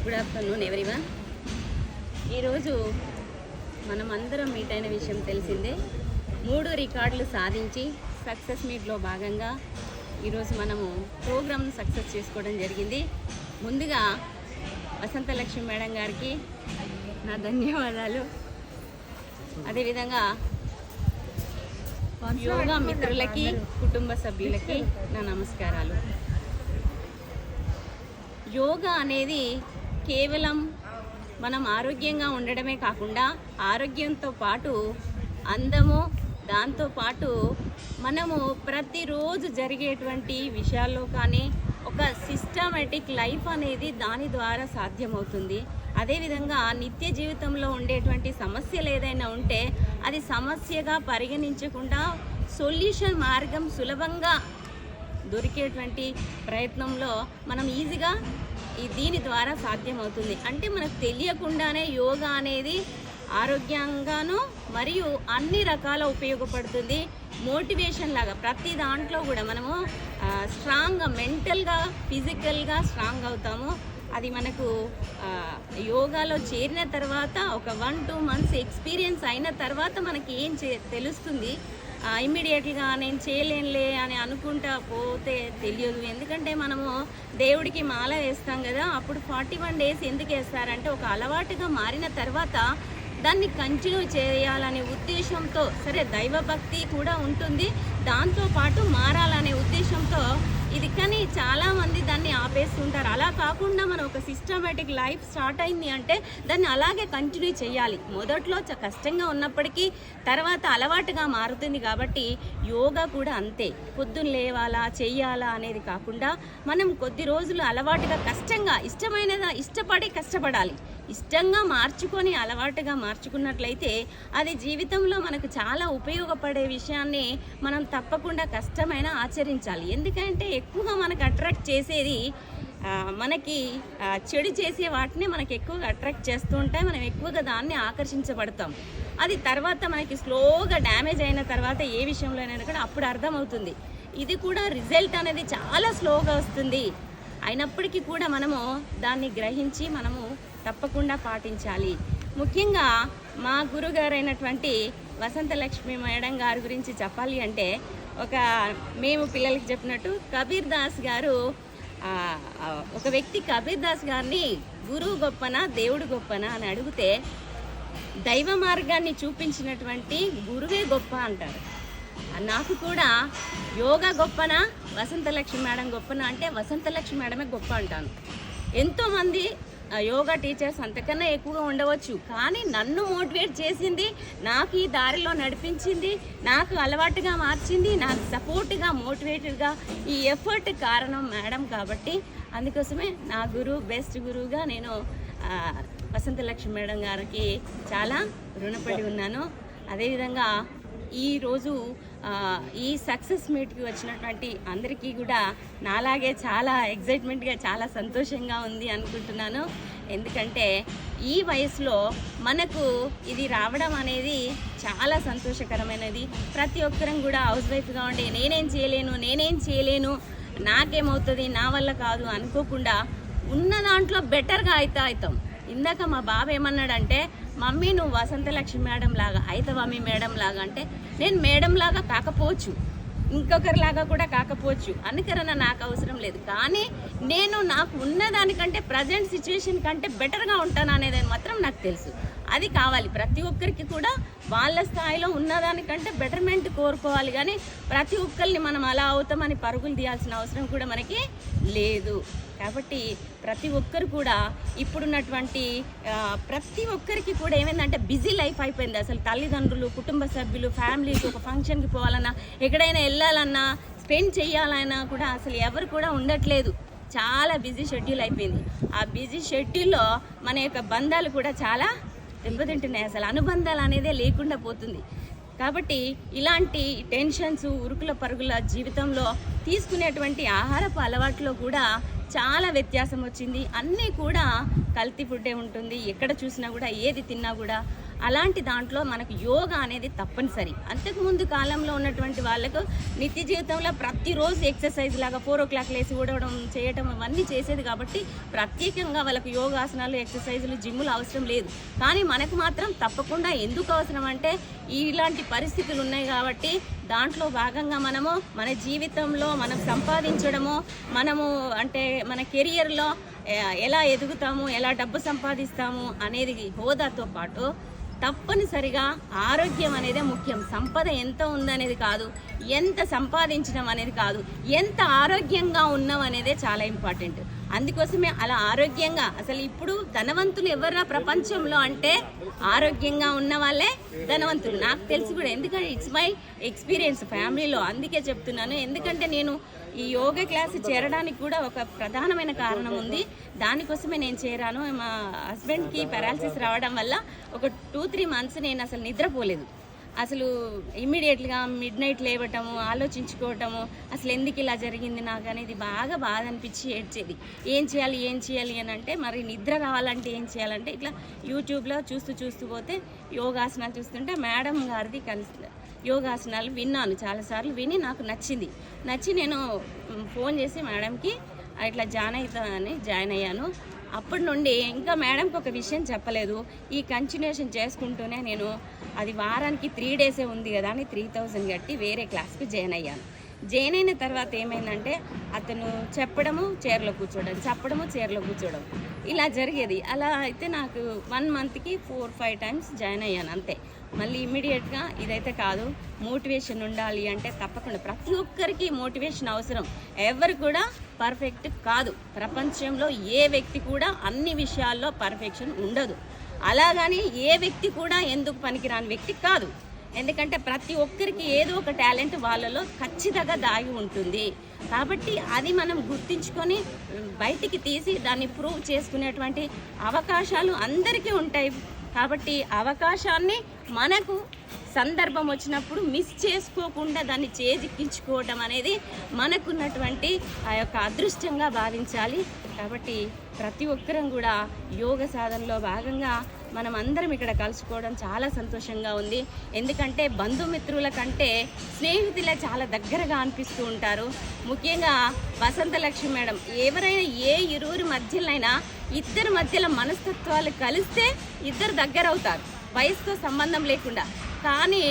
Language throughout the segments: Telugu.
Good afternoon everyone. ఈరోజు మనం అందరం మీట్ అయిన విషయం తెలిసిందే. 3 రికార్డులు సాధించి సక్సెస్ మీట్లో భాగంగా ఈరోజు మనము ప్రోగ్రామ్ను సక్సెస్ చేసుకోవడం జరిగింది. ముందుగా వసంతలక్ష్మి మేడం గారికి నా ధన్యవాదాలు. అదేవిధంగా యోగా మిత్రులకి, కుటుంబ సభ్యులకి నా నమస్కారాలు. యోగా అనేది కేవలం మనం ఆరోగ్యంగా ఉండడమే కాకుండా ఆరోగ్యంతో పాటు అందము, దాంతోపాటు మనము ప్రతిరోజు జరిగేటువంటి విషయాల్లో కానీ ఒక సిస్టమేటిక్ లైఫ్ అనేది దాని ద్వారా సాధ్యమవుతుంది. అదేవిధంగా నిత్య జీవితంలో ఉండేటువంటి సమస్యలు ఏదైనా ఉంటే అది సమస్యగా పరిగణించకుండా సొల్యూషన్ మార్గం సులభంగా దొరికేటువంటి ప్రయత్నంలో మనం ఈజీగా దీని ద్వారా సాధ్యమవుతుంది. అంటే మనకు తెలియకుండానే యోగా అనేది ఆరోగ్యంగాను మరియు అన్ని రకాల ఉపయోగపడుతుంది. మోటివేషన్ లాగా ప్రతి దాంట్లో కూడా మనము స్ట్రాంగ్గా, మెంటల్గా, ఫిజికల్గా స్ట్రాంగ్ అవుతాము. అది మనకు యోగాలో చేరిన తర్వాత ఒక 1-2 మంత్స్ ఎక్స్పీరియన్స్ అయిన తర్వాత మనకి ఏం తెలుస్తుంది. ఇమ్మీడియట్గా నేను చేయలేనులే అని అనుకుంటా పోతే తెలియదు. ఎందుకంటే మనము దేవుడికి మాల వేస్తాం కదా, అప్పుడు 41 డేస్ ఎందుకు వేస్తారంటే ఒక అలవాటుగా మారిన తర్వాత దాన్ని కంటిన్యూ చేయాలనే ఉద్దేశంతో, సరే దైవభక్తి కూడా ఉంటుంది, దాంతోపాటు మారాలనే ఉద్దేశంతో ఇది. కానీ చాలామంది దాన్ని ఆపేస్తుంటారు. అలా కాకుండా మనం ఒక సిస్టమేటిక్ లైఫ్ స్టార్ట్ అయింది అంటే దాన్ని అలాగే కంటిన్యూ చేయాలి. మొదట్లో కష్టంగా ఉన్నప్పటికీ తర్వాత అలవాటుగా మారుతుంది. కాబట్టి యోగా కూడా అంతే, పొద్దున్న లేవాలా చెయ్యాలా అనేది కాకుండా మనం కొద్ది రోజులు అలవాటుగా కష్టంగా ఇష్టపడి కష్టపడాలి. ఇష్టంగా మార్చుకొని అలవాటుగా మార్చుకున్నట్లయితే అది జీవితంలో మనకు చాలా ఉపయోగపడే విషయాన్ని మనం తప్పకుండా కష్టమైన ఆచరించాలి. ఎందుకంటే ఎక్కువగా మనకు అట్రాక్ట్ చేసేది మనకి చెడు చేసే వాటిని మనకి ఎక్కువగా అట్రాక్ట్ చేస్తూ ఉంటాయి. మనం ఎక్కువగా దాన్ని ఆకర్షించబడతాం. అది తర్వాత మనకి స్లోగా డ్యామేజ్ అయిన తర్వాత ఏ విషయంలోనైనా కూడా అప్పుడు అర్థమవుతుంది. ఇది కూడా రిజల్ట్ అనేది చాలా స్లోగా వస్తుంది. అయినప్పటికీ కూడా మనము దాన్ని గ్రహించి మనము తప్పకుండా పాటించాలి. ముఖ్యంగా మా గురుగారైనటువంటి వసంతలక్ష్మి మేడం గారి గురించి చెప్పాలి అంటే, మేము పిల్లలకి చెప్పినట్టు కబీర్ దాస్ గారు, ఒక వ్యక్తి కబీర్ దాస్ గారిని గురువు గొప్పనా దేవుడు గొప్పనా అని అడిగితే దైవ మార్గాన్ని చూపించినటువంటి గురువే గొప్ప అంటారు. నాకు కూడా యోగా గొప్పనా వసంతలక్ష్మి మేడం గొప్పనా అంటే వసంతలక్ష్మి మేడమే గొప్ప అంటాను. ఎంతోమంది యోగా టీచర్స్ అంతకన్నా ఎక్కువగా ఉండవచ్చు, కానీ నన్ను మోటివేట్ చేసింది, నాకు ఈ దారిలో నడిపించింది, నాకు అలవాటుగా మార్చింది, నాకు సపోర్ట్గా, మోటివేటెడ్గా ఈ ఎఫర్ట్ కారణం మేడం. కాబట్టి అందుకోసమే నా బెస్ట్ గురువుగా నేను వసంతలక్ష్మి మేడం గారికి చాలా రుణపడి ఉన్నాను. అదేవిధంగా ఈరోజు ఈ సక్సెస్ మీట్కి వచ్చినటువంటి అందరికీ కూడా నాలాగే చాలా ఎగ్జైట్మెంట్గా, చాలా సంతోషంగా ఉంది అనుకుంటున్నాను. ఎందుకంటే ఈ వయసులో మనకు ఇది రావడం అనేది చాలా సంతోషకరమైనది. ప్రతి ఒక్కరం కూడా హౌస్ వైఫ్గా ఉండి నేనేం చేయలేను, నాకేమవుతుంది, నా వల్ల కాదు అనుకోకుండా ఉన్న దాంట్లో బెటర్గా అవుతాం. ఇందాక మా బాబు ఏమన్నాడంటే, మమ్మీ నువ్వు వసంతలక్ష్మి మేడం లాగా అవుతావా, మీ మేడం లాగా అంటే, నేను మేడం లాగా కాకపోవచ్చు, ఇంకొకరిలాగా కూడా కాకపోవచ్చు, అనుకరణ నాకు అవసరం లేదు, కానీ నేను నాకు ఉన్నదానికంటే ప్రజెంట్ సిచ్యువేషన్ కంటే బెటర్గా ఉంటాను అనేది మాత్రం నాకు తెలుసు. అది కావాలి. ప్రతి ఒక్కరికి కూడా వాళ్ళ స్థాయిలో ఉన్నదానికంటే బెటర్మెంట్ కోరుకోవాలి. కానీ ప్రతి ఒక్కరిని మనం అలా అవుతామని పరుగులు తీయాల్సిన అవసరం కూడా మనకి లేదు. కాబట్టి ప్రతి ఒక్కరు కూడా ఇప్పుడున్నటువంటి ప్రతి ఒక్కరికి కూడా ఏమైందంటే బిజీ లైఫ్ అయిపోయింది. అసలు తల్లిదండ్రులు, కుటుంబ సభ్యులు, ఫ్యామిలీస్ ఒక ఫంక్షన్కి పోవాలన్నా, ఎక్కడైనా వెళ్ళాలన్నా, స్పెండ్ చేయాలన్నా కూడా అసలు ఎవరు కూడా ఉండట్లేదు. చాలా బిజీ షెడ్యూల్ అయిపోయింది. ఆ బిజీ షెడ్యూల్లో మన యొక్క బంధాలు కూడా చాలా దెబ్బతింటున్నాయి. అసలు అనుబంధాలు అనేదే లేకుండా పోతుంది. కాబట్టి ఇలాంటి టెన్షన్స్, ఉరుకుల పరుగుల జీవితంలో తీసుకునేటువంటి ఆహారపు అలవాట్లో కూడా చాలా వ్యత్యాసం వచ్చింది. అన్నీ కూడా కల్తీ ఫుడ్డే ఉంటుంది. ఎక్కడ చూసినా కూడా, ఏది తిన్నా కూడా అలాంటి దాంట్లో మనకు యోగా అనేది తప్పనిసరి. అంతకుముందు కాలంలో ఉన్నటువంటి వాళ్ళకు నిత్య జీవితంలో ప్రతిరోజు ఎక్సర్సైజ్ లాగా 4 o'clock లేసి ఊడవడం చేయటం అవన్నీ చేసేది కాబట్టి ప్రత్యేకంగా వాళ్ళకు యోగాసనాలు ఎక్సర్సైజులు జిమ్ములు అవసరం లేదు. కానీ మనకు మాత్రం తప్పకుండా ఎందుకు అవసరం అంటే ఇలాంటి పరిస్థితులు ఉన్నాయి కాబట్టి దాంట్లో భాగంగా మనము మన జీవితంలో మనం సంపాదించడము, మనము అంటే మన కెరియర్లో ఎలా ఎదుగుతాము, ఎలా డబ్బు సంపాదిస్తాము అనేది హోదాతో పాటు తప్పనిసరిగా ఆరోగ్యం అనేదే ముఖ్యం. సంపద ఎంత ఉందనేది కాదు, ఎంత సంపాదించడం అనేది కాదు, ఎంత ఆరోగ్యంగా ఉన్నాం అనేదే చాలా ఇంపార్టెంట్. అందుకోసమే అలా ఆరోగ్యంగా అసలు ఇప్పుడు ధనవంతులు ఎవరా ప్రపంచంలో అంటే ఆరోగ్యంగా ఉన్న వాళ్ళే ధనవంతులు. నాకు తెలిసి కూడా, ఎందుకంటే ఇట్స్ మై ఎక్స్పీరియన్స్ ఫ్యామిలీలో. అందుకే చెప్తున్నాను. ఎందుకంటే నేను ఈ యోగా క్లాస్ చేరడానికి కూడా ఒక ప్రధానమైన కారణం ఉంది. దానికోసమే నేను చేరాను. మా హస్బెండ్కి పారాలసిస్ రావడం వల్ల ఒక 2-3 months నేను అసలు నిద్రపోలేదు. అసలు ఇమ్మీడియట్గా మిడ్ నైట్ లేవటము, ఆలోచించుకోవటము, అసలు ఎందుకు ఇలా జరిగింది నాకు అనేది బాగా బాధ అనిపించి ఏడ్చేది. ఏం చేయాలి అని అంటే, మరి నిద్ర రావాలంటే ఏం చేయాలంటే ఇట్లా యూట్యూబ్లో చూస్తూ పోతే యోగాసనాలు చూస్తుంటే మేడం గారిది కలిసి యోగాసనాలు విన్నాను. చాలాసార్లు విని నాకు నచ్చి నేను ఫోన్ చేసి మేడంకి ఇట్లా జాయిన్ అయ్యాను. అప్పటి నుండి ఇంకా మేడంకి ఒక విషయం చెప్పలేదు. ఈ కంటిన్యూషన్ చేసుకుంటూనే నేను అది వారానికి 3 days ఉంది కదా అని 3000 కట్టి వేరే క్లాస్కి జాయిన్ అయ్యాను. జాయిన్ అయిన తర్వాత ఏమైందంటే అతను చెప్పడము చైర్లో కూర్చోవడం ఇలా జరిగేది. అలా అయితే నాకు 1 monthకి 4-5 times జాయిన్ అయ్యాను అంతే. మళ్ళీ ఇమ్మీడియట్గా ఇదైతే కాదు, మోటివేషన్ ఉండాలి అంటే తప్పకుండా ప్రతి ఒక్కరికి మోటివేషన్ అవసరం. ఎవరు కూడా పర్ఫెక్ట్ కాదు. ప్రపంచంలో ఏ వ్యక్తి కూడా అన్ని విషయాల్లో పర్ఫెక్షన్ ఉండదు. అలాగని ఏ వ్యక్తి కూడా ఎందుకు పనికిరాని వ్యక్తి కాదు. ఎందుకంటే ప్రతి ఒక్కరికి ఏదో ఒక టాలెంట్ వాళ్ళలో ఖచ్చితంగా దాగి ఉంటుంది. కాబట్టి అది మనం గుర్తించుకొని బయటికి తీసి దాన్ని ప్రూవ్ చేసుకునేటువంటి అవకాశాలు అందరికీ ఉంటాయి. కాబట్టి అవకాశాన్ని మనకు సందర్భం వచ్చినప్పుడు మిస్ చేసుకోకుండా దాన్ని చేజిక్కించుకోవడం అనేది మనకున్నటువంటి ఆ యొక్క అదృష్టంగా భావించాలి. కాబట్టి ప్రతి ఒక్కరం కూడా యోగ సాధనలో భాగంగా మనం అందరం ఇక్కడ కలుసుకోవడం చాలా సంతోషంగా ఉంది. ఎందుకంటే బంధుమిత్రుల కంటే స్నేహితులే చాలా దగ్గరగా అనిపిస్తూ ఉంటారు. ముఖ్యంగా వసంతలక్ష్మి మేడం, ఎవరైనా ఏ ఇరువురి మధ్యలైనా ఇద్దరి మధ్యలో మనస్తత్వాలు కలిస్తే ఇద్దరు దగ్గర అవుతారు, వయసుతో సంబంధం లేకుండా. కానీ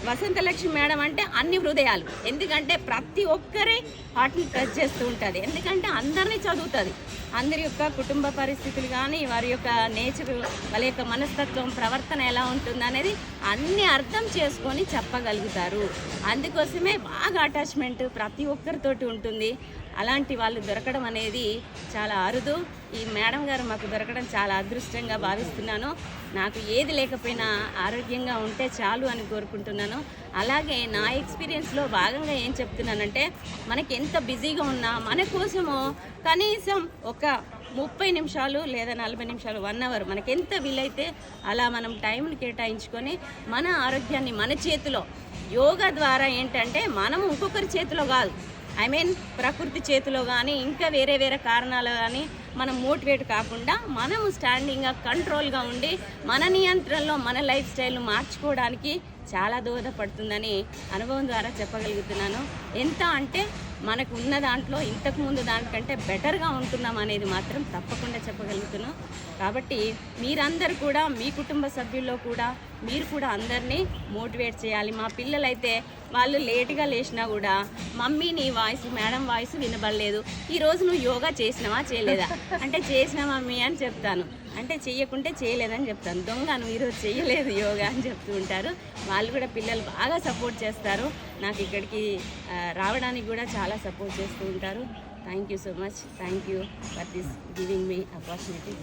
వసంతలక్ష్మి మేడం అంటే అన్ని హృదయాలు. ఎందుకంటే ప్రతి ఒక్కరి హార్ట్ని టచ్ చేస్తూ ఉంటుంది. ఎందుకంటే అందరినీ చదువుతుంది. అందరి యొక్క కుటుంబ పరిస్థితులు కానీ, వారి యొక్క నేచరు, వాళ్ళ యొక్క మనస్తత్వం, ప్రవర్తన ఎలా ఉంటుంది అనేది అన్నీ అర్థం చేసుకొని చెప్పగలుగుతారు. అందుకోసమే బాగా అటాచ్మెంట్ ప్రతి ఒక్కరితోటి ఉంటుంది. అలాంటి వాళ్ళు దొరకడం అనేది చాలా అరుదు. ఈ మేడం గారు మాకు దొరకడం చాలా అదృష్టంగా భావిస్తున్నాను. నాకు ఏది లేకపోయినా ఆరోగ్యంగా ఉంటే చాలు అని కోరుకుంటున్నాను. అలాగే నా ఎక్స్పీరియన్స్లో భాగంగా ఏం చెప్తున్నానంటే, మనకి ఎంత బిజీగా ఉన్నా మన కోసము కనీసం ఒక 30 నిమిషాలు లేదా 40 నిమిషాలు 1 hour మనకి ఎంత వీలైతే అలా మనం టైంని కేటాయించుకొని మన ఆరోగ్యాన్ని మన చేతిలో, యోగా ద్వారా ఏంటంటే మనము ఇంకొకరి చేతిలో కాదు, ప్రకృతి చేతిలో కానీ ఇంకా వేరే కారణాలు కానీ మనం మోటివేట్ కాకుండా మనము స్టాండింగ్గా కంట్రోల్గా ఉండి మన నియంత్రణలో మన లైఫ్ స్టైల్ను మార్చుకోవడానికి చాలా దోహదపడుతుందని అనుభవం ద్వారా చెప్పగలుగుతున్నాను. ఎంత అంటే మనకు ఉన్న దాంట్లో ఇంతకుముందు దానికంటే బెటర్గా ఉంటున్నాం అనేది మాత్రం తప్పకుండా చెప్పగలుగుతున్నాం. కాబట్టి మీరందరూ కూడా మీ కుటుంబ సభ్యుల్లో కూడా మీరు కూడా అందరినీ మోటివేట్ చేయాలి. మా పిల్లలైతే వాళ్ళు లేటుగా లేచినా కూడా, మమ్మీ నీ వాయిస్, మేడం వాయిస్ వినబడలేదు, ఈరోజు నువ్వు యోగా చేసినావా చేయలేదా అంటే చేసినా మమ్మీ అని చెప్తాను. అంటే చెయ్యకుంటే చేయలేదని చెప్తాను. దొంగ నువ్వు ఈరోజు చేయలేదు యోగా అని చెప్తూ ఉంటారు. వాళ్ళు కూడా పిల్లలు బాగా సపోర్ట్ చేస్తారు. నాకు ఇక్కడికి రావడానికి కూడా చాలా సపోర్ట్ చేస్తూ ఉంటారు. Thank you so much. Thank you for this giving me opportunity.